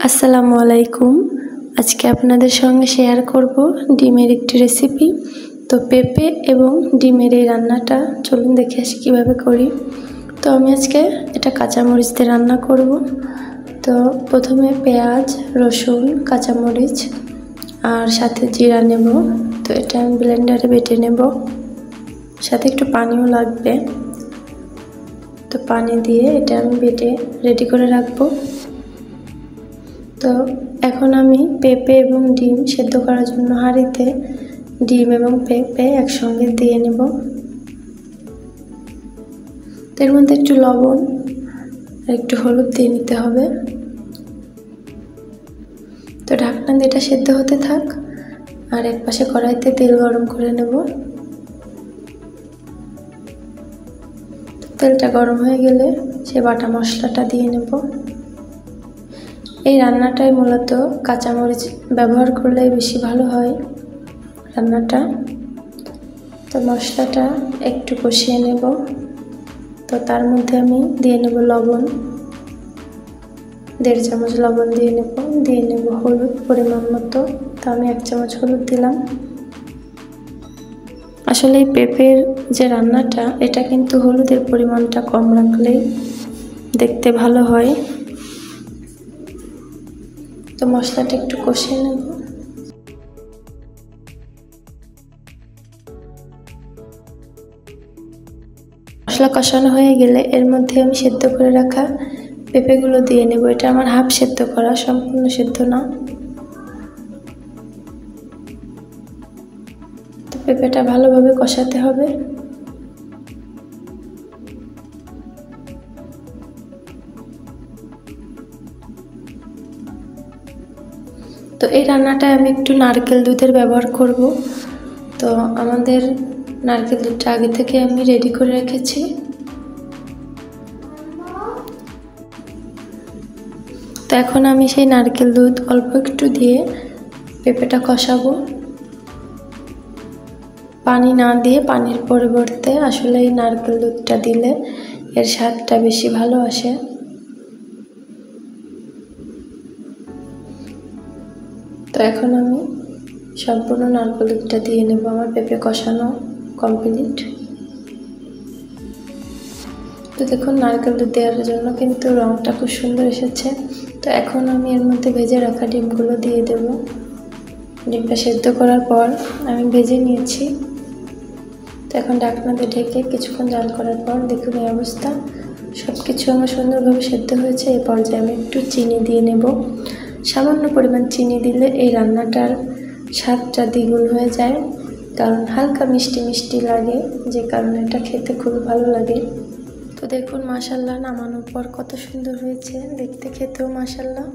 আসসালামু আলাইকুম। আজকে আপনাদের সঙ্গে শেয়ার করব ডিমের একটি রেসিপি। তো পেঁপে এবং ডিমের এই রান্নাটা চলুন দেখে আসি কীভাবে করি। তো আমি আজকে এটা কাঁচামরিচ দিয়ে রান্না করব। তো প্রথমে পেঁয়াজ, রসুন, কাঁচামরিচ আর সাথে জিরা নেব। তো এটা আমি ব্লেন্ডারে বেটে নেব, সাথে একটু পানিও লাগবে। তো পানি দিয়ে এটা আমি বেটে রেডি করে রাখবো। তো এখন আমি পেঁপে এবং ডিম সেদ্ধ করার জন্য হাঁড়িতে ডিম এবং পেঁপে একসঙ্গে দিয়ে নেব। এর মধ্যে একটু লবণ আর একটু হলুদ দিয়ে নিতে হবে। তো ঢাকনা দিয়ে এটা সেদ্ধ হতে থাক, আর এক পাশে কড়াইতে তেল গরম করে নেব। তেলটা গরম হয়ে গেলে সে বাটা মশলাটা দিয়ে নেব। এই রান্নাটায় মূলত কাঁচামরিচ ব্যবহার করলে বেশি ভালো হয় রান্নাটা। তো মশলাটা একটু কষিয়ে নেব। তো তার মধ্যে আমি দিয়ে নেব লবণ, 1.5 চামচ লবণ দিয়ে নেব হলুদ পরিমাণ মতো। তো আমি 1 চামচ হলুদ দিলাম। আসলে এই পেঁপের যে রান্নাটা, এটা কিন্তু হলুদের পরিমাণটা কম রাখলেই দেখতে ভালো হয়। তো মশলাটা একটু কষিয়ে নেব। মশলা কষানো হয়ে গেলে এর মধ্যে আমি সেদ্ধ করে রাখা পেঁপেগুলো দিয়ে নেব। এটা আমার হাফ সেদ্ধ করা, সম্পূর্ণ সেদ্ধ না। তো পেঁপেটা ভালোভাবে কষাতে হবে। তো এই রান্নাটায় আমি একটু নারকেল দুধের ব্যবহার করব। তো আমাদের নারকেল দুধটা আগে থেকে আমি রেডি করে রেখেছি। তো এখন আমি সেই নারকেল দুধ অল্প একটু দিয়ে পেঁপেটা কষাবো। পানি না দিয়ে পানির পরিবর্তে আসলে এই নারকেল দুধটা দিলে এর স্বাদটা বেশি ভালো আসে। তো এখন আমি সম্পূর্ণ নারকেল দুধটা দিয়ে নেব। আমার পেঁপে কষানো কমপ্লিট। তো দেখুন নারকেল দুধ দেওয়ার জন্য কিন্তু রঙটা খুব সুন্দর এসেছে। তো এখন আমি এর মধ্যে ভেজে রাখা ডিমগুলো দিয়ে দেব। ডিমটা সেদ্ধ করার পর আমি ভেজে নিয়েছি। তো এখন ঢাকনা দিয়ে ঢেকে কিছুক্ষণ জাল করার পর দেখুন এই অবস্থা। সব কিছু আমার সুন্দরভাবে সেদ্ধ হয়েছে। এই পর্যায়ে আমি একটু চিনি দিয়ে নেব। সামান্য পরিমাণ চিনি দিলে এই রান্নাটার স্বাদটা দ্বিগুণ হয়ে যায়, কারণ হালকা মিষ্টি মিষ্টি লাগে, যে কারণে এটা খেতে খুব ভালো লাগে। তো দেখুন মাশাআল্লাহ, নামানোর পর কত সুন্দর হয়েছে দেখতে, খেতেও মাশাআল্লাহ।